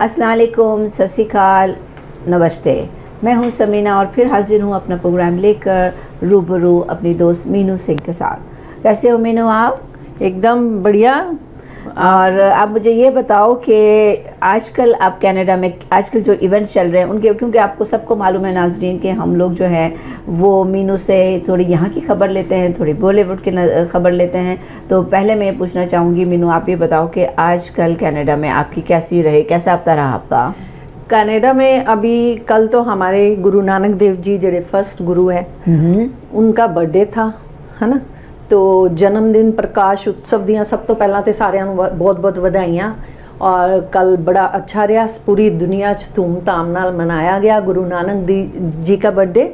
अस्सलाम वालेकुम, सत श्री अकाल, नमस्ते। मैं हूं समीना और फिर हाजिर हूं अपना प्रोग्राम लेकर रूबरू अपनी दोस्त मीनू सिंह के साथ। कैसे हो मीनू आप? एकदम बढ़िया। और आप मुझे ये बताओ कि आजकल आप कनाडा में आजकल जो इवेंट्स चल रहे हैं उनके, क्योंकि आपको सबको मालूम है नाजरीन कि हम लोग जो है वो मीनू से थोड़ी यहाँ की खबर लेते हैं, थोड़ी बॉलीवुड की खबर लेते हैं। तो पहले मैं ये पूछना चाहूँगी मीनू, आप ये बताओ कि आजकल कनाडा में आपकी कैसी रहे, कैसा हफ्ता रहा आपका? कनाडा में अभी कल तो हमारे गुरु नानक देव जी जेडे फर्स्ट गुरु है उनका बर्थडे था, है ना। तो जन्मदिन प्रकाश उत्सव दियाँ सब तो पहला तो सारिਆਂ ਨੂੰ बहुत बहुत ਵਧਾਈਆਂ। और कल बड़ा अच्छा रहा, पूरी दुनिया च धूमधाम नाल मनाया गया गुरु नानक जी का बर्थडे।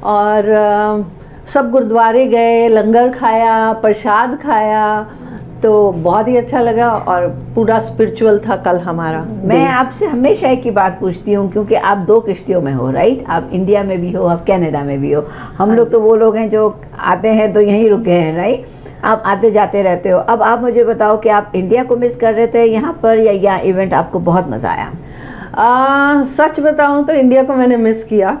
और सब गुरुद्वारे गए, लंगर खाया, प्रसाद खाया, तो बहुत ही अच्छा लगा और पूरा स्पिरिचुअल था कल हमारा। मैं आपसे हमेशा एक ही बात पूछती हूँ, क्योंकि आप दो किश्तियों में हो, राइट? आप इंडिया में भी हो, आप कनाडा में भी हो। हम लोग तो वो लोग हैं जो आते हैं तो यहीं रुक गए हैं, राइट? आप आते जाते रहते हो। अब आप मुझे बताओ कि आप इंडिया को मिस कर रहे थे यहाँ पर, या यहाँ इवेंट आपको बहुत मज़ा आया? सच बताऊं तो इंडिया को मैंने मिस किया।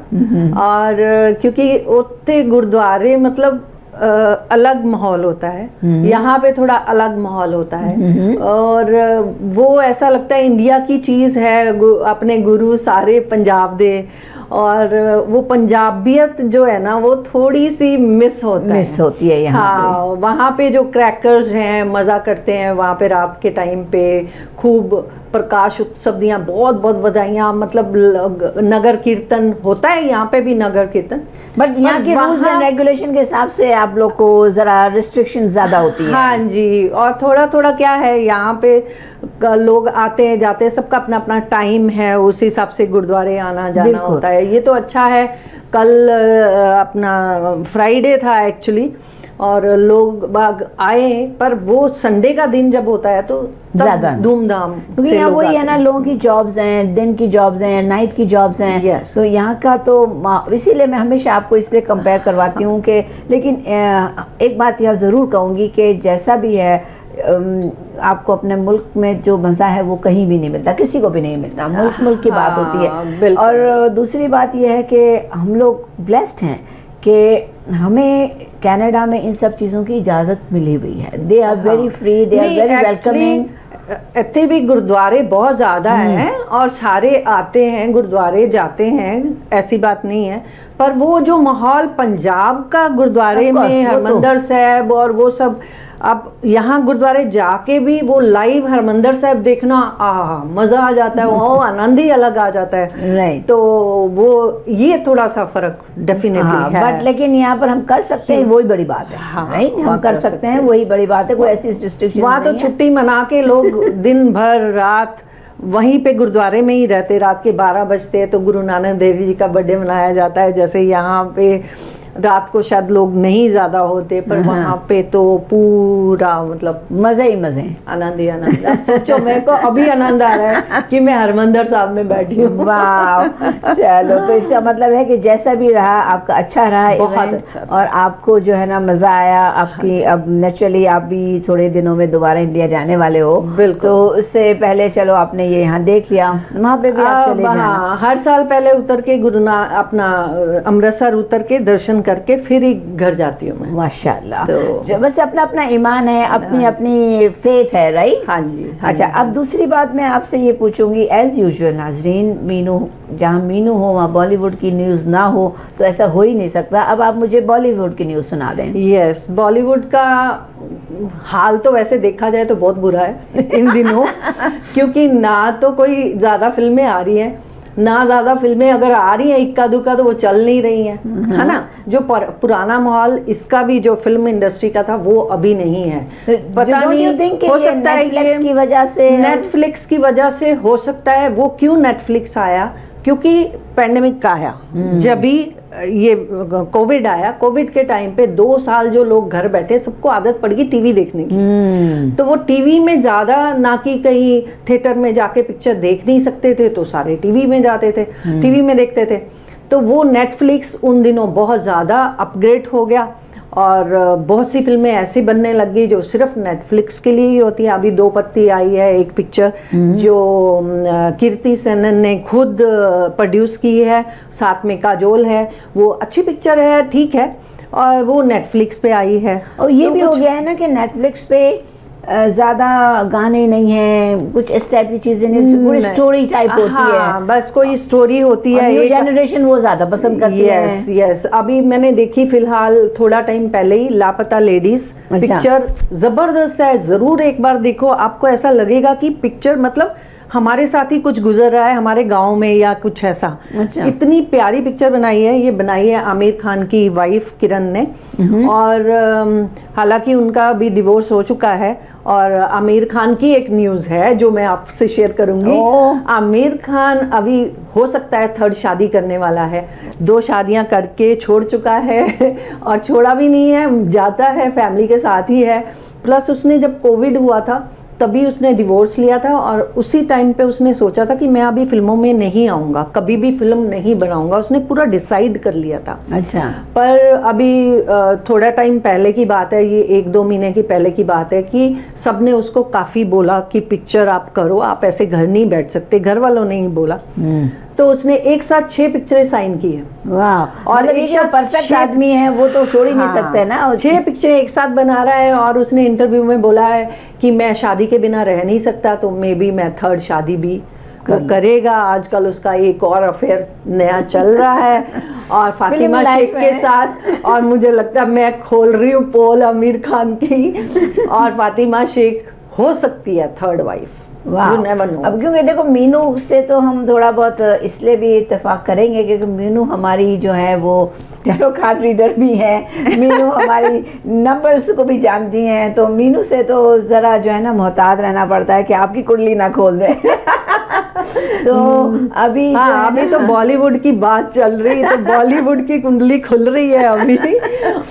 और क्योंकि उत्ते गुरुद्वारे मतलब अलग माहौल होता है, यहाँ पे थोड़ा अलग माहौल होता है। और वो ऐसा लगता है इंडिया की चीज़ है, अपने गुरु सारे पंजाब दे, और वो पंजाबियत जो है ना वो थोड़ी सी मिस होती है यहाँ। हाँ, वहाँ पे जो क्रैकर्स हैं मज़ा करते हैं वहाँ पे रात के टाइम पे, खूब प्रकाश उत्सव दियाँ बहुत बहुत बधाइयाँ। मतलब नगर कीर्तन होता है यहाँ पे भी, नगर कीर्तन, बट यहाँ के रूल्स एंड रेगुलेशन के हिसाब से आप लोग को ज़रा रिस्ट्रिक्शन ज़्यादा होती है। हाँ जी, और थोड़ा थोड़ा क्या है यहाँ पे लोग आते हैं जाते हैं, सबका अपना अपना टाइम है, उस हिसाब से गुरुद्वारे आना जाना होता है। ये तो अच्छा है। कल अपना फ्राइडे था एक्चुअली, और लोग बाग आए, पर वो संडे का दिन जब होता है तो ज़्यादा धूमधाम, क्योंकि यहाँ वही है ना, लोगों की जॉब्स हैं, दिन की जॉब्स हैं, नाइट की जॉब्स हैं। yes. तो यहाँ का तो इसीलिए मैं हमेशा आपको इसलिए कंपेयर करवाती हूँ कि, लेकिन एक बात यह ज़रूर कहूँगी कि जैसा भी है आपको अपने मुल्क में जो मज़ा है वो कहीं भी नहीं मिलता, किसी को भी नहीं मिलता। मुल्क मुल्क की बात होती है। और दूसरी बात यह है कि हम लोग ब्लेस्ड हैं कि हमें कनाडा में इन सब चीज़ों की इजाज़त मिली हुई है। They are very free, they are very welcoming. इतने भी गुरुद्वारे बहुत ज़्यादा हैं और सारे आते हैं, गुरुद्वारे जाते हैं, ऐसी बात नहीं है। पर वो जो माहौल पंजाब का गुरुद्वारे में, हरमंदर साहब और वो सब, अब यहाँ गुरुद्वारे जाके भी वो लाइव हरमंदर साहब देखना, मज़ा आ जाता है, वो आनंद ही अलग आ जाता है। राइट। तो वो ये थोड़ा सा फर्क डेफिनेटली है। बट लेकिन यहाँ पर हम कर सकते हैं, वही बड़ी बात है। हाँ, राइट, हम कर सकते हैं, वही बड़ी बात है। कोई ऐसी रिस्ट्रिक्शन वहाँ तो छुट्टी मना के लोग दिन भर रात वहीं पे गुरुद्वारे में ही रहते। रात के 12 बजते तो गुरु नानक देव जी का बर्थडे मनाया जाता है। जैसे यहाँ पे रात को शायद लोग नहीं ज़्यादा होते, पर वहाँ पे तो पूरा मतलब मज़े ही मज़े, आनंद ही आनंद। सोचो मेरे को अभी आनंद आ रहा है कि मैं हरमंदर साहब में बैठी हूँ। वाह, चलो, तो इसका मतलब है कि जैसा भी रहा आपका अच्छा रहा इवेंट, अच्छा और आपको जो है ना मज़ा आया आपकी। अब नेचुरली आप भी थोड़े दिनों में दोबारा इंडिया जाने वाले हो, तो उससे पहले चलो आपने ये यहाँ देख लिया, वहाँ पे भी आप चले जाना। हर साल पहले उतर के अपना अमृतसर उतर के दर्शन करके फिर ही घर जाती हूँ मैं। माशाल्लाह। तो बस अपना अपना ईमान है, अपनी अपनी फेथ है, राइट? हाँ जी। अच्छा, अब दूसरी बात मैं आपसे ये पूछूंगी, एज यूजुअल नाजरीन, मीनू जहाँ मीनू हो वहाँ बॉलीवुड की न्यूज़ ना हो तो ऐसा हो ही नहीं सकता। अब आप मुझे बॉलीवुड की न्यूज़ सुना दें। यस, बॉलीवुड का हाल तो वैसे देखा जाए तो बहुत बुरा है इन दिनों, क्योंकि ना तो कोई ज़्यादा फिल्में आ रही हैं, ना ज़्यादा फिल्में अगर आ रही हैं इक्का दुक्का तो वो चल नहीं रही हैं, है ना। जो पुराना माहौल इसका भी जो फिल्म इंडस्ट्री का था वो अभी नहीं है। पता नहीं, हो सकता है नेटफ्लिक्स की वजह से, नेटफ्लिक्स की वजह से हो सकता है। वो क्यों नेटफ्लिक्स आया? क्योंकि पैंडेमिक आया, जब भी ये कोविड आया, कोविड के टाइम पे 2 साल जो लोग घर बैठे, सबको आदत पड़ गई टीवी देखने की। तो वो टीवी में ज़्यादा, ना कि कहीं थिएटर में जाके पिक्चर देख नहीं सकते थे, तो सारे टीवी में जाते थे, टीवी में देखते थे। तो वो नेटफ्लिक्स उन दिनों बहुत ज़्यादा अपग्रेड हो गया और बहुत सी फिल्में ऐसी बनने लग गई जो सिर्फ नेटफ्लिक्स के लिए ही होती है। अभी दो पत्ती आई है एक पिक्चर जो कीर्ति सेनन ने खुद प्रोड्यूस की है, साथ में काजोल है। वो अच्छी पिक्चर है, ठीक है, और वो नेटफ्लिक्स पे आई है। और ये भी हो गया है ना कि नेटफ्लिक्स पे ज़्यादा गाने नहीं हैं, कुछ इस टाइप की चीज़ें नहीं, पूरी स्टोरी टाइप होती है, बस कोई स्टोरी होती है। न्यू जनरेशन वो ज़्यादा पसंद करती है। यस। अभी मैंने देखी फिलहाल थोड़ा टाइम पहले ही लापता लेडीज पिक्चर, जबरदस्त है, जरूर एक बार देखो। आपको ऐसा लगेगा कि पिक्चर मतलब हमारे साथ ही कुछ गुजर रहा है, हमारे गांव में या कुछ ऐसा। अच्छा। इतनी प्यारी पिक्चर बनाई है। ये बनाई है आमिर खान की वाइफ किरण ने, और हालांकि उनका भी डिवोर्स हो चुका है। और आमिर खान की एक न्यूज़ है जो मैं आपसे शेयर करूंगी। आमिर खान अभी हो सकता है थर्ड शादी करने वाला है। 2 शादियां करके छोड़ चुका है और छोड़ा भी नहीं है, जाता है फैमिली के साथ ही है। प्लस उसने जब कोविड हुआ था तभी उसने डिवोर्स लिया था, और उसी टाइम पे उसने सोचा था कि मैं अभी फिल्मों में नहीं आऊँगा, कभी भी फिल्म नहीं बनाऊँगा। उसने पूरा डिसाइड कर लिया था। अच्छा। पर अभी थोड़ा टाइम पहले की बात है, ये 1-2 महीने की पहले की बात है कि सबने उसको काफ़ी बोला कि पिक्चर आप करो, आप ऐसे घर नहीं बैठ सकते। घर वालों ने ही बोला। तो उसने एक साथ 6 पिक्चरें साइन की है। वाह। और मतलब ये जो परफेक्ट आदमी है वो तो छोड़ ही नहीं सकते है ना। 6 पिक्चरें एक साथ बना रहा है, और उसने इंटरव्यू में बोला है कि मैं शादी के बिना रह नहीं सकता, तो मे बी मैं थर्ड शादी भी वो करेगा। आजकल उसका एक और अफेयर नया चल रहा है और फातिमा शेख के साथ, और मुझे लगता है मैं खोल रही हूँ पोल आमिर खान की, और फातिमा शेख हो सकती है थर्ड वाइफ। अब क्योंकि देखो मीनू से तो हम थोड़ा बहुत इसलिए भी इत्तेफाक करेंगे क्योंकि मीनू हमारी जो है वो टैरो कार्ड रीडर भी है, मीनू हमारी नंबर्स को भी जानती हैं, तो मीनू से तो ज़रा जो है ना मोहतात रहना पड़ता है कि आपकी कुंडली ना खोल दे। तो अभी अभी तो बॉलीवुड की बात चल रही है, तो बॉलीवुड की कुंडली खुल रही है अभी,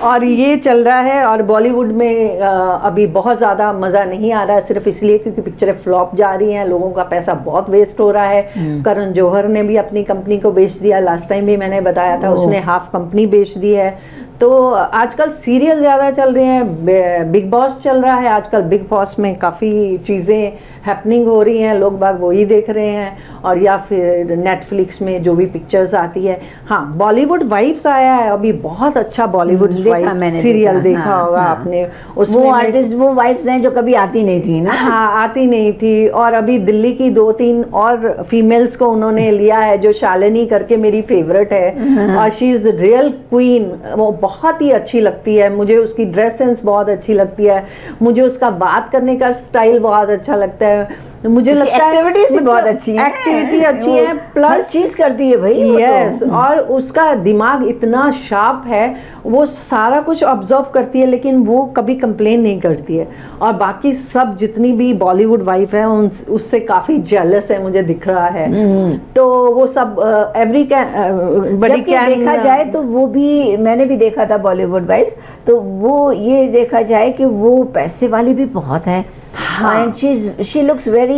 और ये चल रहा है। और बॉलीवुड में अभी बहुत ज़्यादा मज़ा नहीं आ रहा है, सिर्फ इसलिए क्योंकि पिक्चरें फ्लॉप जा रही हैं, लोगों का पैसा बहुत वेस्ट हो रहा है। करण जौहर ने भी अपनी कंपनी को बेच दिया, लास्ट टाइम भी मैंने बताया था, उसने हाफ कंपनी बेच दी है। तो आजकल सीरियल ज़्यादा चल रहे हैं, बिग बॉस चल रहा है आजकल। बिग बॉस में काफ़ी चीज़ें हैपनिंग हो रही हैं, लोग बाग वही देख रहे हैं, और या फिर नेटफ्लिक्स में जो भी पिक्चर्स आती है। हाँ, बॉलीवुड वाइफ्स आया है अभी, बहुत अच्छा बॉलीवुड सीरियल देखा होगा आपने। उसमें वो आर्टिस्ट, वो वाइफ्स हैं जो कभी आती नहीं थी ना। हाँ, आती नहीं थी। और अभी दिल्ली की 2-3 और फीमेल्स को उन्होंने लिया है, जो शालिनी करके मेरी फेवरेट है, और शी इज़ रियल क्वीन। वो बहुत ही अच्छी लगती है मुझे, उसकी ड्रेस सेंस बहुत अच्छी लगती है मुझे, उसका बात करने का स्टाइल बहुत अच्छा लगता है मुझे, लगता है एक्टिविटीज भी बहुत अच्छी है, एक्टिविटी अच्छी है, प्लस चीज करती है भाई। यस, और उसका दिमाग इतना शार्प है, वो सारा कुछ ऑब्जर्व करती है, लेकिन वो कभी कंप्लेन नहीं करती है। और बाकी सब जितनी भी बॉलीवुड वाइफ है उससे काफी जेलस है, मुझे दिख रहा है। तो वो सब बड़ी देखा जाए तो वो भी, मैंने भी देखा था बॉलीवुड वाइफ्स, तो वो ये देखा जाए कि वो पैसे वाली भी बहुत है। And she looks very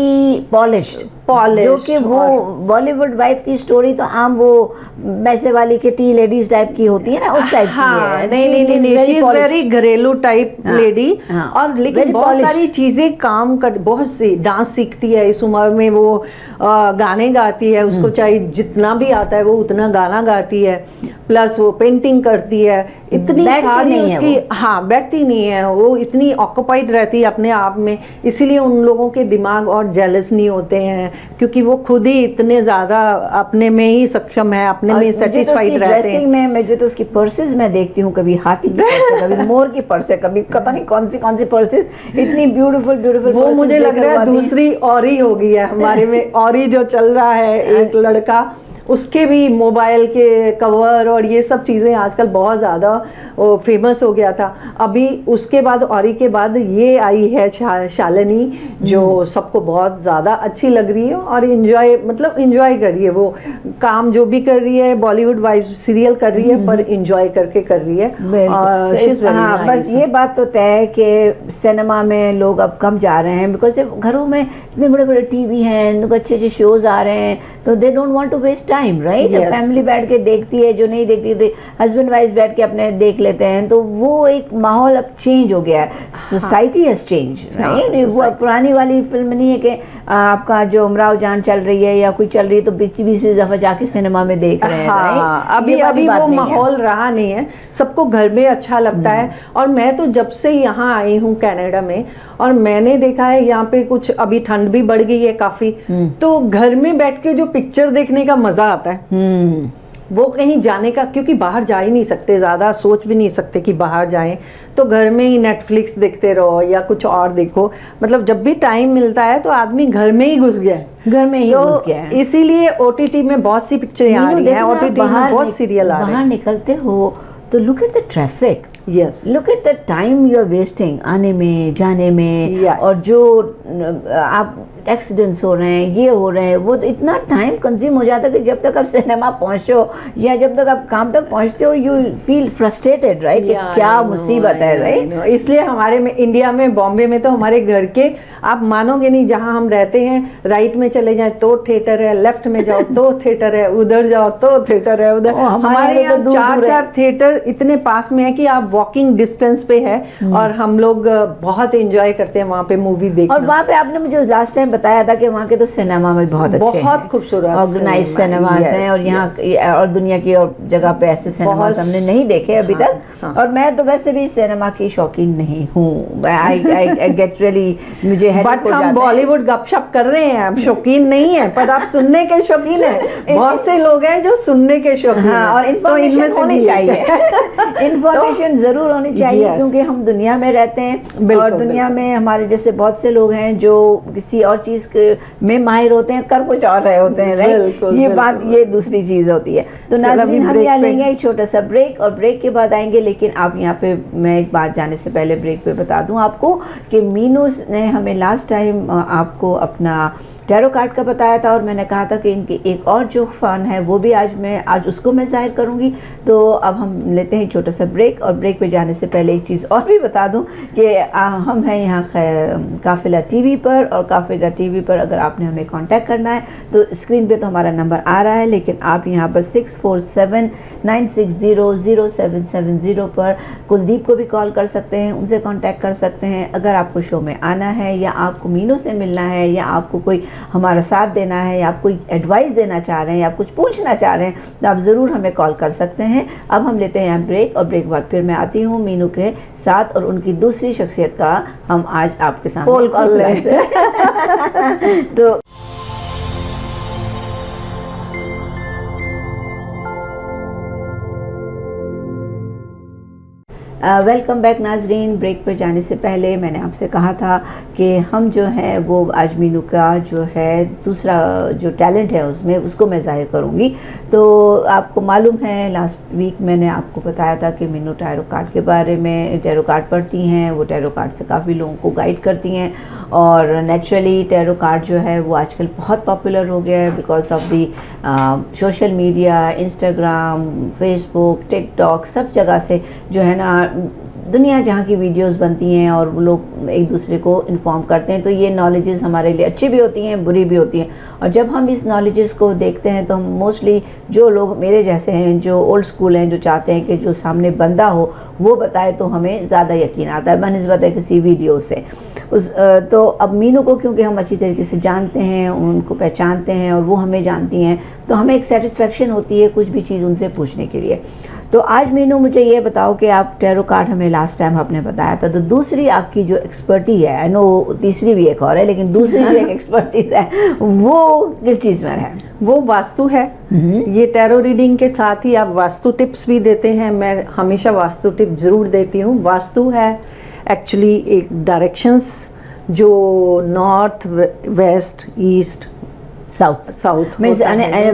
polished, जो कि वो बॉलीवुड वाइफ की स्टोरी तो आम वो पैसे वाली के टी लेडीज टाइप की होती है ना, उस टाइप की है। नहीं, शी इज वेरी घरेलू टाइप लेडी। और लेकिन बहुत सारी चीजें काम कर, बहुत सी डांस सीखती है इस उम्र में, वो गाने गाती है, उसको चाहे जितना भी आता है वो उतना गाना गाती है, प्लस वो पेंटिंग करती है। इतनी सारी उसकी, हाँ, बैठती नहीं है वो, इतनी ऑक्युपाइड रहती है अपने आप में, इसीलिए उन लोगों के दिमाग और जेलस नहीं होते हैं, क्योंकि वो खुद ही इतने ज्यादा अपने में ही सक्षम है, अपने में सेटिस्फाइड रहते हैं। में मुझे तो उसकी पर्सेस मैं देखती हूँ, कभी हाथी की पर्स है, कभी मोर की पर्स है, कभी पता नहीं कौन सी पर्सेस, इतनी ब्यूटीफुल वो मुझे लग रहा है दूसरी औरी हो गई है हमारे में। औरी जो चल रहा है, एक लड़का, उसके भी मोबाइल के कवर और ये सब चीज़ें आजकल बहुत ज़्यादा फेमस हो गया था। अभी उसके बाद, औरी के बाद ये आई है शालिनी, जो सबको बहुत ज़्यादा अच्छी लग रही है, और इंजॉय कर रही है वो काम जो भी कर रही है। बॉलीवुड वाइफ सीरियल कर रही है, पर इंजॉय करके कर रही है। हाँ, बस ये बात तो तय है कि सिनेमा में लोग अब कम जा रहे हैं, बिकॉज घरों में इतने बड़े बड़े टीवी हैं, अच्छे अच्छे शोज आ रहे हैं, तो they don't want to waste time, right? Yes. Family बैठ के देखती है, जो नहीं देखती थी हस्बैंड वाइफ बैठ के अपने देख लेते हैं, तो वो एक माहौल अब चेंज हो गया है, सोसाइटी हैज चेंज, राइट? वो पुरानी वाली फिल्म नहीं है कि आपका जो उमराव जान चल रही है या कोई चल रही है तो 20-20 दफा जाके सिनेमा में देख रहे हैं, हाँ, right? अभी ये वाली अभी बात वो नहीं है। माहौल रहा नहीं है, सबको घर में अच्छा लगता है। और मैं तो जब से यहाँ आई हूँ कनाडा में, और मैंने देखा है यहाँ पे कुछ अभी ठंड भी बढ़ गई है काफी, तो घर में बैठ के जो पिक्चर देखने का मजा आता है वो कहीं जाने का, क्योंकि बाहर जा ही नहीं सकते, ज्यादा सोच भी नहीं सकते कि बाहर जाएं, तो घर में ही नेटफ्लिक्स देखते रहो या कुछ और देखो। मतलब जब भी टाइम मिलता है तो आदमी घर में ही घुस गया है, घर में ही घुस गया है। इसीलिए ओटीटी में बहुत सी पिक्चरें आ रही हैं, ओटीटी में बहुत सीरियल आ रहे हैं। बाहर निकलते हो तो look at the traffic, yes, look at the time you are wasting आने में जाने में, Yes. और जो आप एक्सीडेंट्स हो रहे हैं, ये हो रहे हैं, वो तो इतना टाइम कंज्यूम हो जाता है कि जब तक आप सिनेमा पहुंचो या जब तक आप काम तक पहुंचते हो यू फील फ्रस्ट्रेटेड, राइट? क्या मुसीबत है, राइट? इसलिए हमारे में इंडिया में बॉम्बे में तो हमारे घर के, आप मानोगे नहीं, जहां हम रहते हैं राइट में चले जाए तो थिएटर है, लेफ्ट में जाओ तो थिएटर है, उधर जाओ तो थिएटर है, उधर। हमारे यहाँ तो चार चार थिएटर इतने पास में है कि आप वॉकिंग डिस्टेंस पे है, और हम लोग बहुत एंजॉय करते हैं वहाँ पे मूवी देखना। और वहाँ पे आपने मुझे लास्ट टाइम बताया था कि वहाँ के तो सिनेमा में बहुत अच्छे बहुत खूबसूरत ऑर्गेनाइज सिनेमास हैं, और यहाँ और दुनिया की और जगह पे ऐसे सिनेमास हमने नहीं देखे अभी तक। और मैं तो वैसे भी सिनेमा की शौकीन नहीं हूँ, आई गेट रियली, मुझे बट हम बॉलीवुड गपशप कर रहे हैं, अब शौकीन नहीं है, पर आप सुनने के शौकीन हैं। बहुत से लोग हैं जो सुनने के शौकीन हैं, और इन्फॉर्मेशन होनी चाहिए, इन्फॉर्मेशन जरूर होनी चाहिए, क्योंकि हम दुनिया में रहते हैं, और दुनिया में हमारे जैसे बहुत से लोग हैं जो किसी और चीज में माहिर होते हैं, कर कुछ और रहे होते हैं, राइट? ये बात, ये दूसरी चीज होती है। तो नाज़रीन, हम यहाँ लेंगे एक छोटा सा ब्रेक, और ब्रेक के बाद आएंगे। लेकिन आप यहाँ पे, मैं एक बात जाने से पहले ब्रेक पे बता दूं आपको कि मीनू ने हमें लास्ट टाइम आपको अपना टैरो कार्ड का बताया था, और मैंने कहा था कि इनकी एक और जो फ़न है वो भी आज उसको मैं ज़ाहिर करूँगी। तो अब हम लेते हैं छोटा सा ब्रेक, और ब्रेक पे जाने से पहले एक चीज़ और भी बता दूं कि हम हैं यहाँ काफिला टीवी पर, और काफिला टीवी पर अगर आपने हमें कांटेक्ट करना है तो स्क्रीन पे तो हमारा नंबर आ रहा है, लेकिन आप यहाँ पर 6479600770 पर कुलदीप को भी कॉल कर सकते हैं, उनसे कांटेक्ट कर सकते हैं। अगर आपको शो में आना है, या आपको मीनू से मिलना है, या आपको कोई हमारा साथ देना है, या आप कोई एडवाइस देना चाह रहे हैं, या आप कुछ पूछना चाह रहे हैं, तो आप ज़रूर हमें कॉल कर सकते हैं। अब हम लेते हैं ब्रेक, और ब्रेक के बाद फिर मैं आती हूँ मीनू के साथ, और उनकी दूसरी शख्सियत का हम आज आपके सामने पोल खोल रहे हैं। तो वेलकम बैक नाजरीन। ब्रेक पर जाने से पहले मैंने आपसे कहा था कि हम जो है वो आज मीनू का जो है दूसरा जो टैलेंट है उसमें उसको मैं ज़ाहिर करूँगी। तो आपको मालूम है लास्ट वीक मैंने आपको बताया था कि मीनू टैरो कार्ड के बारे में, टैरो कार्ड पढ़ती हैं, वो टैरो कार्ड से काफ़ी लोगों को गाइड करती हैं, और नेचुरली टैरो कार्ड जो है वो आजकल बहुत पॉपुलर हो गया है because of the social media, Instagram, Facebook, TikTok, सब जगह से जो है ना दुनिया जहाँ की वीडियोस बनती हैं और वो लोग एक दूसरे को इन्फॉर्म करते हैं। तो ये नॉलेजेस हमारे लिए अच्छी भी होती हैं, बुरी भी होती हैं, और जब हम इस नॉलेजेस को देखते हैं तो हम मोस्टली जो लोग मेरे जैसे हैं, जो ओल्ड स्कूल हैं, जो चाहते हैं कि जो सामने बंदा हो वो बताए तो हमें ज़्यादा यकीन आता है बनिस्बत है किसी वीडियो से। तो अब मीनू को क्योंकि हम अच्छी तरीके से जानते हैं, उनको पहचानते हैं और वो हमें जानती हैं, तो हमें एक सेटिस्फेक्शन होती है कुछ भी चीज़ उनसे पूछने के लिए। तो आज मीनू मुझे ये बताओ कि आप टैरो कार्ड हमें लास्ट टाइम आपने बताया था, तो दूसरी आपकी जो एक्सपर्टी है, आई नो तीसरी भी एक और है, लेकिन दूसरी जो एक एक्सपर्टीज है वो किस चीज़ में है? वो वास्तु है। ये टैरो रीडिंग के साथ ही आप वास्तु टिप्स भी देते हैं, मैं हमेशा वास्तु टिप ज़रूर देती हूँ। वास्तु है एक्चुअली एक डायरेक्शंस जो north, west, east, south means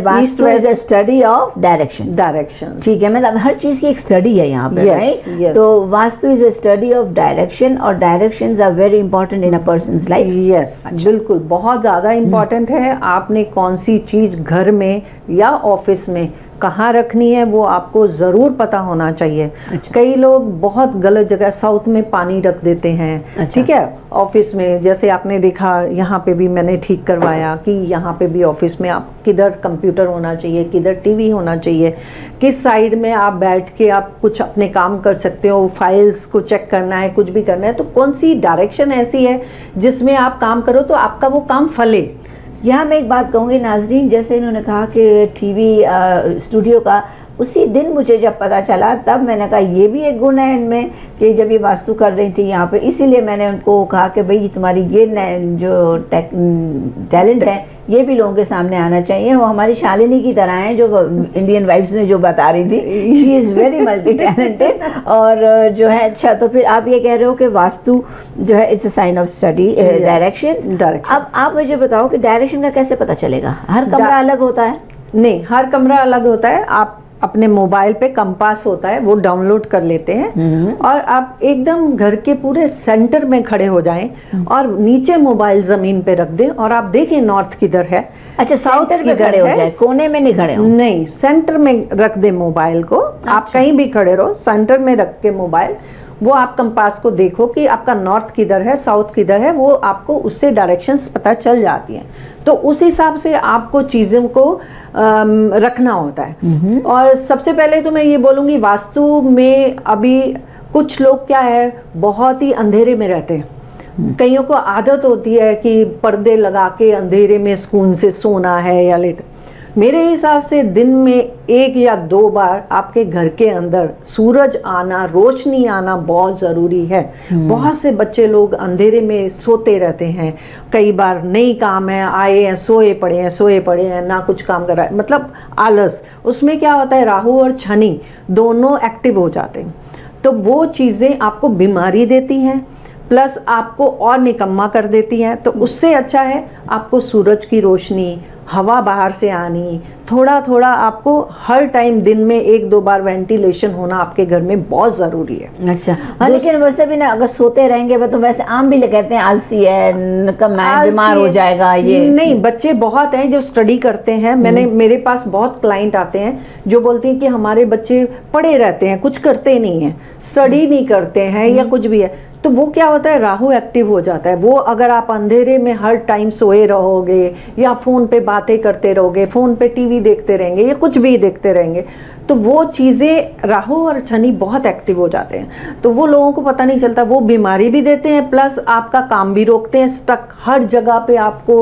vastu is a study of direction. ठीक है, मतलब हर चीज़ की एक स्टडी है यहाँ पे, राइट? तो vastu is a study of direction, और directions are very important in a person's life. Yes, बिल्कुल, बहुत ज़्यादा इम्पॉर्टेंट है। आपने कौन सी चीज़ घर में या ऑफिस में कहाँ रखनी है वो आपको ज़रूर पता होना चाहिए। अच्छा। कई लोग बहुत गलत जगह साउथ में पानी रख देते हैं। अच्छा। ठीक है, ऑफिस में जैसे आपने देखा, यहाँ पे भी मैंने ठीक करवाया कि यहाँ पे भी ऑफिस में आप किधर कंप्यूटर होना चाहिए, किधर टीवी होना चाहिए, किस साइड में आप बैठ के आप कुछ अपने काम कर सकते हो, फाइल्स को चेक करना है, कुछ भी करना है, तो कौन सी डायरेक्शन ऐसी है जिसमें आप काम करो तो आपका वो काम फले। यहाँ मैं एक बात कहूँगी नाजरीन, जैसे इन्होंने कहा कि टीवी स्टूडियो का, उसी दिन मुझे जब पता चला तब मैंने कहा ये भी एक गुण है इनमें कि जब ये वास्तु कर रही थी यहाँ पे, इसीलिए मैंने उनको कहा कि भाई तुम्हारी ये जो टैलेंट है ये भी लोगों के सामने आना चाहिए। वो हमारी शालिनी की तरह हैं जो इंडियन वाइब्स में जो बता रही थी, she is very multi talented. और जो है, अच्छा तो फिर आप ये कह रहे हो कि वास्तु जो है it's a sign of study directions. अब आप मुझे बताओ कि डायरेक्शन का कैसे पता चलेगा? हर कमरा अलग होता है? नहीं, हर कमरा अलग होता है। आप अपने मोबाइल पे कंपास होता है वो डाउनलोड कर लेते हैं और आप एकदम घर के पूरे सेंटर में खड़े हो जाएं और नीचे मोबाइल जमीन पे रख दें और आप देखें नॉर्थ किधर है। अच्छा, साउथ में खड़े हो जाए, कोने में नहीं खड़े हो? नहीं, सेंटर में रख दें मोबाइल को। आप कहीं भी खड़े रहो, सेंटर में रख के मोबाइल, वो आप कंपास को देखो कि आपका नॉर्थ किधर है, साउथ किधर है, वो आपको उससे डायरेक्शंस पता चल जाती हैं। तो उस हिसाब से आपको चीज़ों को रखना होता है। और सबसे पहले तो मैं ये बोलूँगी, वास्तु में अभी कुछ लोग क्या है, बहुत ही अंधेरे में रहते हैं। कईयों को आदत होती है कि पर्दे लगा के अंधेरे में सुकून से सोना है या लेट। मेरे हिसाब से दिन में 1 या 2 बार आपके घर के अंदर सूरज आना, रोशनी आना बहुत ज़रूरी है। बहुत से बच्चे लोग अंधेरे में सोते रहते हैं, कई बार नहीं काम है, आए हैं सोए पड़े हैं, ना कुछ काम कर रहा है, मतलब आलस। उसमें क्या होता है, राहु और शनि दोनों एक्टिव हो जाते हैं, तो वो चीज़ें आपको बीमारी देती हैं प्लस आपको और निकम्मा कर देती हैं। तो उससे अच्छा है आपको सूरज की रोशनी, हवा बाहर से आनी, थोड़ा थोड़ा आपको हर टाइम दिन में 1-2 बार वेंटिलेशन होना आपके घर में बहुत ज़रूरी है। अच्छा, हाँ, लेकिन वैसे भी ना, अगर सोते रहेंगे तो वैसे आम भी कहते हैं आलसी है, निकम्मा है, बीमार हो जाएगा। ये नहीं, बच्चे बहुत हैं जो स्टडी करते हैं। मेरे पास बहुत क्लाइंट आते हैं जो बोलते हैं कि हमारे बच्चे पढ़े रहते हैं, कुछ करते नहीं हैं, स्टडी नहीं करते हैं या कुछ भी है। तो वो क्या होता है, राहु एक्टिव हो जाता है। वो अगर आप अंधेरे में हर टाइम सोए रहोगे या फ़ोन पे बातें करते रहोगे, फ़ोन पे टीवी देखते रहेंगे या कुछ भी देखते रहेंगे, तो वो चीज़ें, राहु और शनि बहुत एक्टिव हो जाते हैं। तो वो लोगों को पता नहीं चलता, वो बीमारी भी देते हैं प्लस आपका काम भी रोकते हैं। स्टक हर जगह पे आपको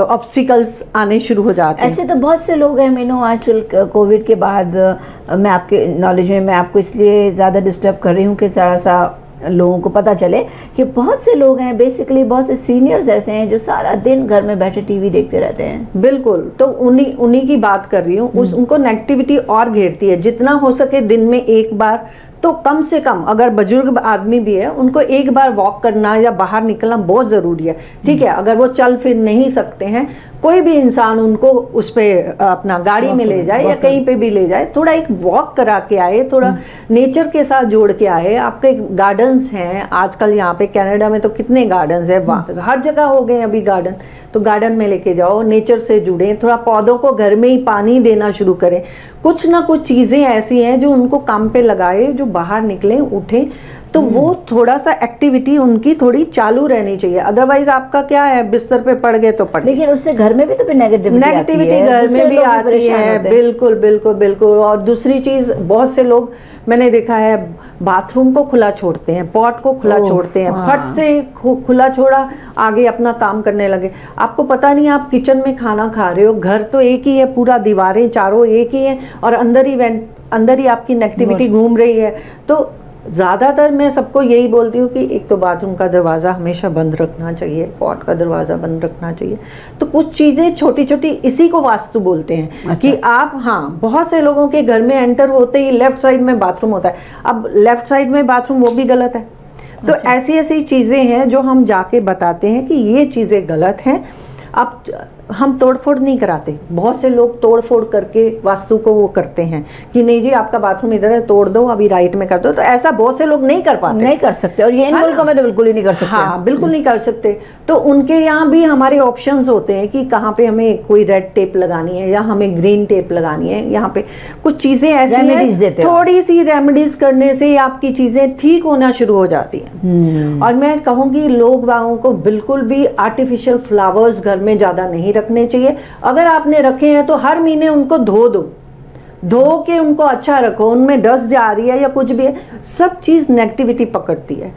ऑब्स्टिकल्स आने शुरू हो जाते हैं। ऐसे तो बहुत से लोग हैं मीनू, आजकल कोविड के बाद मैं आपके नॉलेज में, मैं आपको इसलिए ज़्यादा डिस्टर्ब कर रही हूँ कि थोड़ा सा लोगों को पता चले कि बहुत से लोग हैं, बेसिकली बहुत से सीनियर्स ऐसे हैं जो सारा दिन घर में बैठे टीवी देखते रहते हैं। बिल्कुल, तो उन्हीं की बात कर रही हूँ। उनको नेगेटिविटी और घेरती है। जितना हो सके दिन में 1 बार तो कम से कम, अगर बुजुर्ग आदमी भी है, उनको 1 बार वॉक करना या बाहर निकलना बहुत ज़रूरी है। ठीक है, अगर वो चल फिर नहीं सकते हैं, कोई भी इंसान उनको उस पर अपना गाड़ी में ले जाए या कहीं पे भी ले जाए, थोड़ा एक वॉक करा के आए, थोड़ा नेचर के साथ जोड़ के आए। आपके गार्डन्स हैं आजकल, यहाँ पे कनाडा में तो कितने गार्डन्स हैं, हर जगह हो गए अभी गार्डन। तो गार्डन में लेके जाओ, नेचर से जुड़ें, थोड़ा पौधों को घर में ही पानी देना शुरू करें। कुछ ना कुछ चीज़ें ऐसी हैं जो उनको काम पे लगाए, जो बाहर निकलें, उठें, तो वो थोड़ा सा एक्टिविटी उनकी थोड़ी चालू रहनी चाहिए। अदरवाइज आपका क्या है, बिस्तर पे पड़ गए तो पड़ गए। लेकिन उससे घर में भी तो फिर नेगेटिविटी घर में भी आती है। बिल्कुल बिल्कुल बिल्कुल। और दूसरी चीज़, बहुत से लोग मैंने देखा है बाथरूम को खुला छोड़ते हैं, पॉट को खुला छोड़ते हैं, फट से खुला छोड़ा, आगे अपना काम करने लगे। आपको पता नहीं आप किचन में खाना खा रहे हो, घर तो एक ही है, पूरा दीवारें चारों एक ही हैं और अंदर ही आपकी नेगेटिविटी घूम रही है। तो ज़्यादातर मैं सबको यही बोलती हूँ कि एक तो बाथरूम का दरवाज़ा हमेशा बंद रखना चाहिए, पॉट का दरवाज़ा बंद रखना चाहिए। तो कुछ चीज़ें छोटी छोटी, इसी को वास्तु बोलते हैं। अच्छा। कि आप, हाँ, बहुत से लोगों के घर में एंटर होते ही लेफ्ट साइड में बाथरूम होता है। अब लेफ्ट साइड में बाथरूम, वो भी गलत है। तो ऐसी ऐसी चीज़ें हैं जो हम जाके बताते हैं कि ये चीज़ें गलत हैं। अब हम तोड़फोड़ नहीं कराते। बहुत से लोग तोड़फोड़ करके वास्तु को वो करते हैं कि नहीं जी आपका बाथरूम इधर है, तोड़ दो, अभी राइट में कर दो। तो ऐसा बहुत से लोग नहीं कर पाते, नहीं कर सकते, और ये इन मुल्कों में तो बिल्कुल ही नहीं कर सकते। हाँ बिल्कुल नहीं कर सकते। तो उनके यहाँ भी हमारे ऑप्शंस होते हैं कि कहाँ पे हमें कोई रेड टेप लगानी है या हमें ग्रीन टेप लगानी है। यहाँ पे कुछ चीजें ऐसी रेमेडीज देते हैं, हो। थोड़ी सी रेमेडीज करने से आपकी चीजें ठीक होना शुरू हो जाती हैं। और मैं कहूँगी लोग बागों को बिल्कुल भी आर्टिफिशियल फ्लावर्स घर में ज्यादा नहीं रखने चाहिए। अगर आपने रखे हैं तो हर महीने उनको धो दो, धो के उनको अच्छा रखो। उनमें डस्ट जा रही है या कुछ भी है, सब चीज़ नेगेटिविटी पकड़ती है।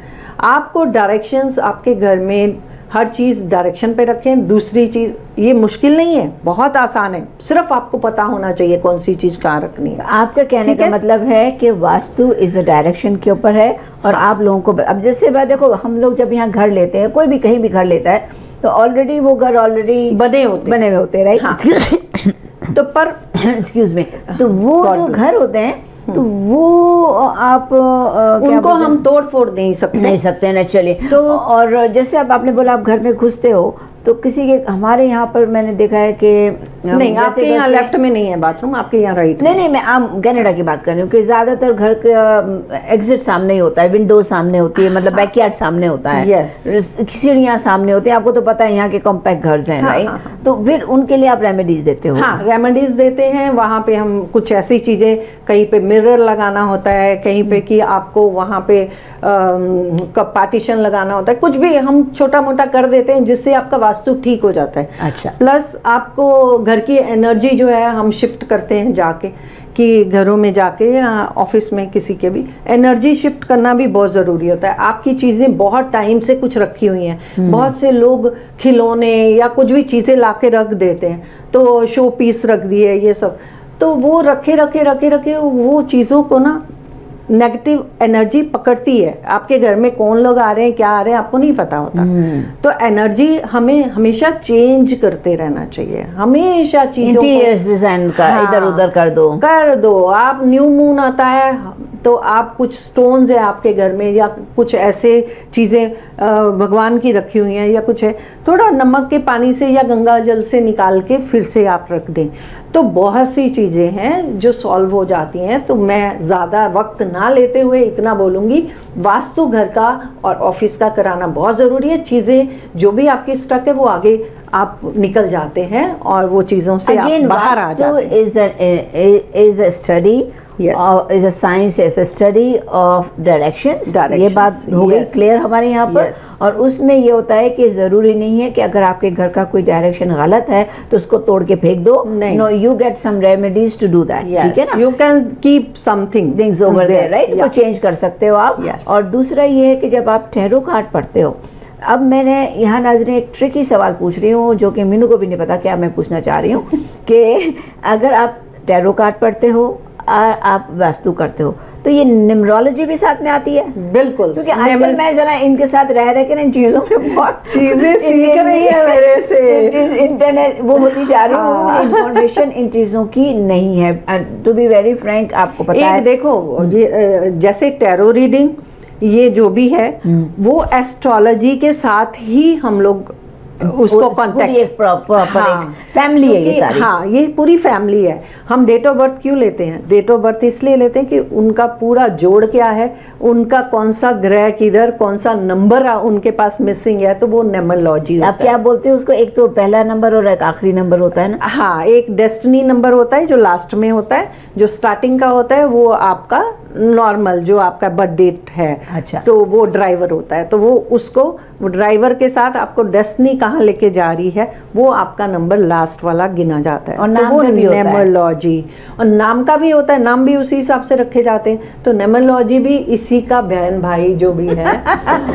आपको डायरेक्शंस आपके घर में हर चीज़ डायरेक्शन पे रखें। दूसरी चीज़, ये मुश्किल नहीं है, बहुत आसान है, सिर्फ आपको पता होना चाहिए कौन सी चीज़ कहाँ रखनी है। आपका कहने का मतलब है कि वास्तु इस डायरेक्शन के ऊपर है, और आप लोगों को अब जैसे बात देखो, हम लोग जब यहाँ घर लेते हैं, कोई भी कहीं भी घर लेता है, तो ऑलरेडी वो घर ऑलरेडी बने हुए होते हैं, राइट? हाँ। तो पर एक्सक्यूज मी, तो वो जो घर होते हैं तो वो आप उनको हम तोड़ फोड़ नहीं सकते नेचुरली। तो और जैसे अब आपने बोला आप घर में घुसते हो, तो किसी के, हमारे यहाँ पर मैंने देखा है कि नहीं, आपके यहाँ लेफ्ट में नहीं है बाथरूम, आपके यहाँ राइट। नहीं, मैं आम कनाडा की बात कर रही हूँ कि ज्यादातर घर का एग्जिट सामने ही होता है, विंडो सामने होती है, मतलब बैकयार्ड सामने होता है, यस, सीढ़ियाँ सामने होती है। आपको तो पता है यहाँ के कॉम्पैक्ट घर हैं, राइट? तो फिर उनके लिए आप रेमेडीज देते हो? हाँ, रेमेडीज देते हैं। वहाँ पे हम कुछ ऐसी चीजें, कहीं पे मिरर लगाना होता है, कहीं पे कि आपको वहाँ पे पार्टीशन लगाना होता है, कुछ भी हम छोटा मोटा कर देते हैं जिससे आपका वास्तु ठीक हो जाता है। अच्छा। प्लस आपको घर की एनर्जी जो है हम शिफ्ट करते हैं जाके, कि घरों में जाके या ऑफिस में किसी के भी एनर्जी शिफ्ट करना भी बहुत ज़रूरी होता है। आपकी चीज़ें बहुत टाइम से कुछ रखी हुई हैं, बहुत से लोग खिलौने या कुछ भी चीज़ें ला के रख देते हैं, तो शो पीस रख दिए ये सब, तो वो रखे वो चीज़ों को ना नेगेटिव एनर्जी पकड़ती है। आपके घर में कौन लोग आ रहे हैं, क्या आ रहे हैं, आपको नहीं पता होता। तो एनर्जी हमें हमेशा चेंज करते रहना चाहिए, हमेशा चीजों को डिजाइन का इधर उधर कर दो। आप न्यू मून आता है तो आप कुछ स्टोन्स है आपके घर में या कुछ ऐसे चीजें भगवान की रखी हुई हैं या कुछ है, थोड़ा नमक के पानी से या गंगा जल से निकाल के फिर से आप रख दें, तो बहुत सी चीज़ें हैं जो सॉल्व हो जाती हैं। तो मैं ज़्यादा वक्त ना लेते हुए इतना बोलूँगी, वास्तु घर का और ऑफिस का कराना बहुत ज़रूरी है। चीज़ें जो भी आपकी स्टक है वो आगे आप निकल जाते हैं और वो चीज़ों से आप बाहर आ जाते हैं। Is a study, is a science, is a study of directions. ये बात हो गई क्लियर हमारे यहाँ पर। और उसमें ये होता है कि ज़रूरी नहीं है कि अगर आपके घर का कोई डायरेक्शन गलत है तो उसको तोड़ के फेंक दो। No, you get some remedies to do that, ठीक है ना? You can keep something things over there, right? वो चेंज कर सकते हो आप। और दूसरा ये है कि जब आप टैरो कार्ड पढ़ते हो, अब मैंने यहाँ नाज़रीन एक ट्रिकी सवाल पूछ रही हूँ जो कि मीनू को भी नहीं पता क्या मैं पूछना चाह रही हूँ कि अगर आप टैरो कार्ड पढ़ते हो और आप वास्तु करते हो तो ये न्यूमरोलॉजी भी साथ में आती है? बिल्कुल, क्योंकि आजकल मैं जरा इनके साथ रह के ना इन चीज़ों में बहुत चीज़ें सीख रही है मेरे से। इंटरनेट वो होती जा रही है, इंफॉर्मेशन इन चीज़ों की नहीं है। टू बी वेरी फ्रैंक, आपको पता है, देखो ये जैसे टैरो रीडिंग ये जो भी है वो एस्ट्रोलॉजी के साथ ही हम लोग उसको कांटेक्ट, एक प्रॉपर एक फैमिली है ये सारी। हाँ, ये पूरी फैमिली है। हम डेट ऑफ बर्थ क्यों लेते हैं? डेट ऑफ बर्थ इसलिए लेते हैं कि उनका पूरा जोड़ क्या है, उनका कौन सा ग्रह किधर, कौन सा नंबर उनके पास मिसिंग है, तो वो न्यूमरोलॉजी। आप क्या बोलते हैं उसको? एक तो पहला नंबर और एक आखिरी नंबर होता है ना? हाँ, एक डेस्टिनी नंबर होता है जो लास्ट में होता है, जो स्टार्टिंग का होता है वो आपका नॉर्मल जो आपका बर्थ डेट है। अच्छा। तो वो ड्राइवर होता है, तो वो उसको वो ड्राइवर के साथ आपको डेस्टिनी कहाँ लेके जा रही है वो आपका नंबर लास्ट वाला गिना जाता है। और तो नाम वो का भी होता है। न्यूमरोलॉजी, और नाम का भी होता है, नाम भी उसी हिसाब से रखे जाते हैं। तो न्यूमरोलॉजी भी इसी का बहन भाई जो भी है।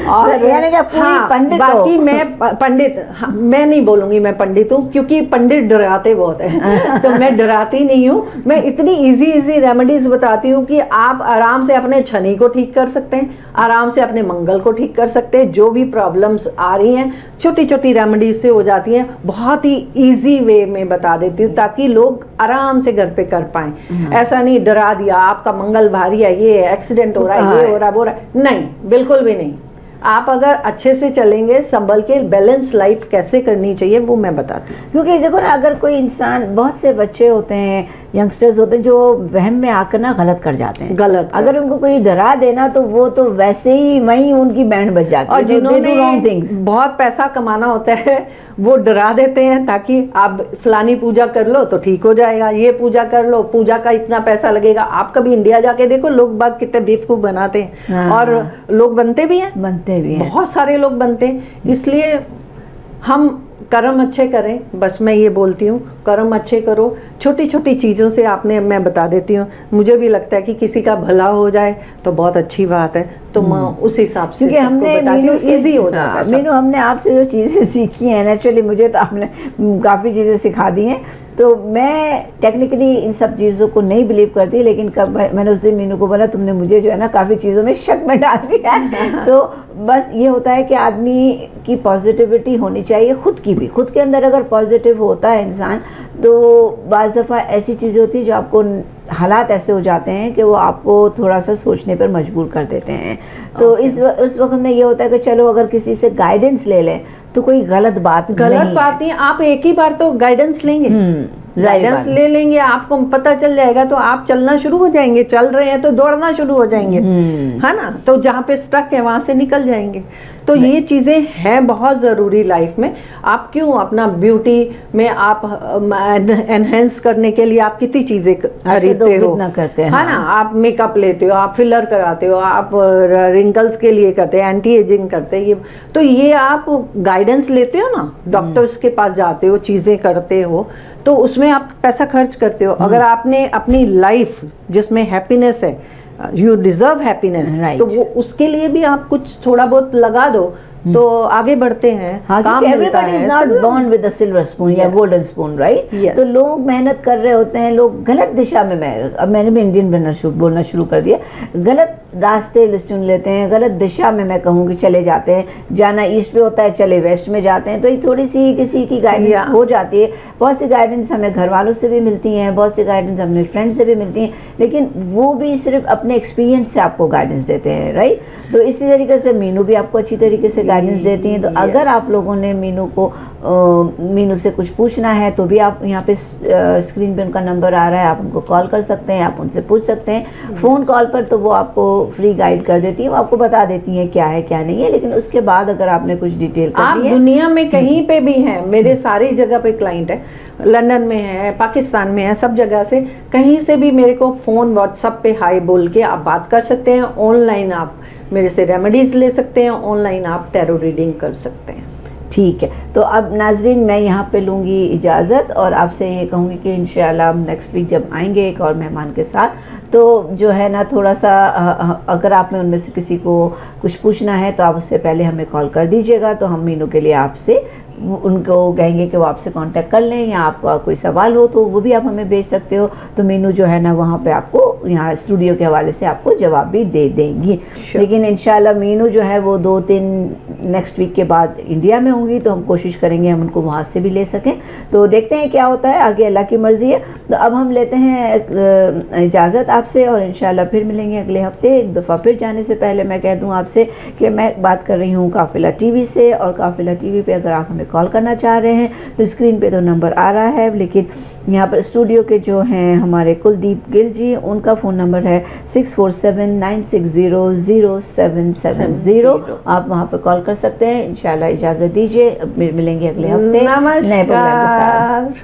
और यानी कि पूरी पंडित हो। बाकी मैं पंडित, मैं नहीं बोलूंगी मैं पंडित हूँ, क्योंकि पंडित डराते बहुत है। तो मैं डराती नहीं हूँ, मैं इतनी इजी रेमेडीज बताती हूँ कि आप आराम से अपने शनि को ठीक कर सकते हैं, आराम से अपने मंगल को ठीक कर सकते हैं। जो भी प्रॉब्लम्स आ रही हैं छोटी छोटी रेमेडीज से हो जाती हैं, बहुत ही इजी वे में बता देती हूँ ताकि लोग आराम से घर पे कर पाएं। ऐसा नहीं डरा दिया आपका मंगल भारी है, ये एक्सीडेंट हो रहा है, ये हो रहा है, वो रहा है, नहीं, बिल्कुल भी नहीं। आप अगर अच्छे से चलेंगे, संभल के बैलेंस लाइफ कैसे करनी चाहिए वो मैं बताती हूँ। क्योंकि देखो ना, अगर कोई इंसान, बहुत से बच्चे होते हैं, यंगस्टर्स होते हैं जो वहम में आकर ना गलत कर जाते हैं। गलत अगर उनको कोई डरा देना तो वो तो वैसे ही वहीं उनकी बैंड बज जाती है। और जिन्होंने रॉन्ग थिंग्स, बहुत पैसा कमाना होता है वो डरा देते हैं ताकि आप फलानी पूजा कर लो तो ठीक हो जाएगा, ये पूजा कर लो, पूजा का इतना पैसा लगेगा। आप कभी इंडिया जाके देखो, लोग बाग कितने बेवकूफ बनाते हैं। हाँ। और लोग बनते भी हैं, बहुत सारे लोग बनते हैं। इसलिए हम कर्म अच्छे करें, बस मैं ये बोलती हूँ, कर्म अच्छे करो। छोटी छोटी चीज़ों से आपने, मैं बता देती हूँ, मुझे भी लगता है कि किसी का भला हो जाए तो बहुत अच्छी बात है, तो मैं उस हिसाब से क्योंकि हमने मीनू से इजी हो जाता है। मीनू, हमने आपसे जो चीज़ें सीखी हैं, नेचुरली मुझे तो आपने काफ़ी चीज़ें सिखा दी हैं। तो मैं टेक्निकली इन सब चीज़ों को नहीं बिलीव करती, लेकिन कब मैंने उस दिन मीनू को बोला, तुमने मुझे जो है ना काफ़ी चीज़ों में शक में डाल दिया है। तो बस ये होता है कि आदमी की पॉजिटिविटी होनी चाहिए, खुद की भी। खुद के अंदर अगर पॉजिटिव होता है इंसान, तो बाज़ दफ़ा ऐसी चीज़ें होती हैं जो आपको, हालात ऐसे हो जाते हैं कि वो आपको थोड़ा सा सोचने पर मजबूर कर देते हैं। तो उस वक्त में ये होता है कि चलो अगर किसी से गाइडेंस ले लें तो कोई गलत बात नहीं। आप एक ही बार तो गाइडेंस लेंगे, गाइडेंस ले लेंगे, आपको पता चल जाएगा, तो आप चलना शुरू हो जाएंगे। चल रहे हैं तो दौड़ना शुरू हो जाएंगे, है ना। तो जहाँ पे स्टक है वहां से निकल जाएंगे। तो ये चीजें हैं बहुत जरूरी लाइफ में। आप क्यों अपना ब्यूटी में आप एनहेंस करने के लिए आप कितनी चीजें खरीदते हो, करते हैं, है ना। आप मेकअप लेते हो, आप फिलर कराते हो, आप रिंकल्स के लिए करते हैं, एंटी एजिंग करते हैं। ये तो ये आप गाइडेंस लेते हो ना, डॉक्टर्स के पास जाते हो, चीजें करते हो, तो उसमें आप पैसा खर्च करते हो। अगर आपने अपनी लाइफ जिसमें हैप्पीनेस है, यू डिजर्व हैप्पीनेस, तो वो उसके लिए भी आप कुछ थोड़ा बहुत लगा दो तो आगे बढ़ते हैं। हाँ, काम मिलता है। Everybody is not born with a silver spoon या golden spoon, right? तो लोग मेहनत कर रहे होते हैं, लोग गलत दिशा में, अब मैंने भी इंडियन बोलना शुरू कर दिया, गलत रास्ते चुन लेते हैं, गलत दिशा में मैं कहूँगी चले जाते हैं। जाना ईस्ट पे होता है, चले वेस्ट में जाते हैं। तो ये थोड़ी सी किसी की गाइडेंस हो जाती है। बहुत सी गाइडेंस हमें घर वालों से भी मिलती हैं, बहुत सी गाइडेंस अपने फ्रेंड से भी मिलती हैं, लेकिन वो भी सिर्फ अपने एक्सपीरियंस से आपको गाइडेंस देते हैं, राइट। तो इसी तरीके से मीनू भी आपको अच्छी तरीके से गाइडेंस देती हैं। तो अगर आप लोगों ने मीनू से कुछ पूछना है तो भी आप यहाँ पे स्क्रीन पे उनका नंबर आ रहा है, आप उनको कॉल कर सकते हैं, आप उनसे पूछ सकते हैं। फ़ोन कॉल पर तो वो आपको फ्री गाइड कर देती है, वो आपको बता देती हैं क्या है क्या नहीं है। लेकिन उसके बाद अगर आपने कुछ डिटेल करनी है, दुनिया में कहीं पे भी हैं, मेरे सारी जगह पे क्लाइंट है, लंदन में है, पाकिस्तान में है, सब जगह से, कहीं से भी मेरे को फ़ोन व्हाट्सएप पे हाई बोल के आप बात कर सकते हैं। ऑनलाइन आप मेरे से रेमेडीज़ ले सकते हैं, ऑनलाइन आप टैरो रीडिंग कर सकते हैं। ठीक है। तो अब नाजरीन, मैं यहाँ पे लूँगी इजाज़त और आपसे ये कहूँगी कि इंशाल्लाह हम नेक्स्ट वीक जब आएंगे एक और मेहमान के साथ, तो जो है ना थोड़ा सा अगर आप में उनमें से किसी को कुछ पूछना है तो आप उससे पहले हमें कॉल कर दीजिएगा, तो हम मीनू के लिए आपसे उनको कहेंगे कि वो आपसे कांटेक्ट कर लें, या आपका कोई सवाल हो तो वो भी आप हमें भेज सकते हो। तो मीनू जो है ना वहाँ पे आपको यहाँ स्टूडियो के हवाले से आपको जवाब भी दे देंगी। लेकिन इंशाल्लाह मीनू जो है वो 2-3 नेक्स्ट वीक के बाद इंडिया में होंगी, तो हम कोशिश करेंगे हम उनको वहाँ से भी ले सकें। तो देखते हैं क्या होता है आगे, अल्लाह की मर्ज़ी है। तो अब हम लेते हैं इजाज़त आपसे और इंशाल्लाह फिर मिलेंगे अगले हफ्ते। एक दफ़ा फिर जाने से पहले मैं कह दूँ आपसे कि मैं बात कर रही हूँ काफ़िला टीवी से, और काफ़िला टीवी पे अगर आप हमें कॉल करना चाह रहे हैं तो स्क्रीन पे तो नंबर आ रहा है, लेकिन यहाँ पर स्टूडियो के जो हैं हमारे कुलदीप गिल जी, उनका फ़ोन नंबर है 6479600770। आप वहाँ पर कॉल कर सकते हैं। इंशाल्लाह इजाज़त दीजिए, मिलेंगे अगले हफ्ते नए प्रोग्राम के साथ।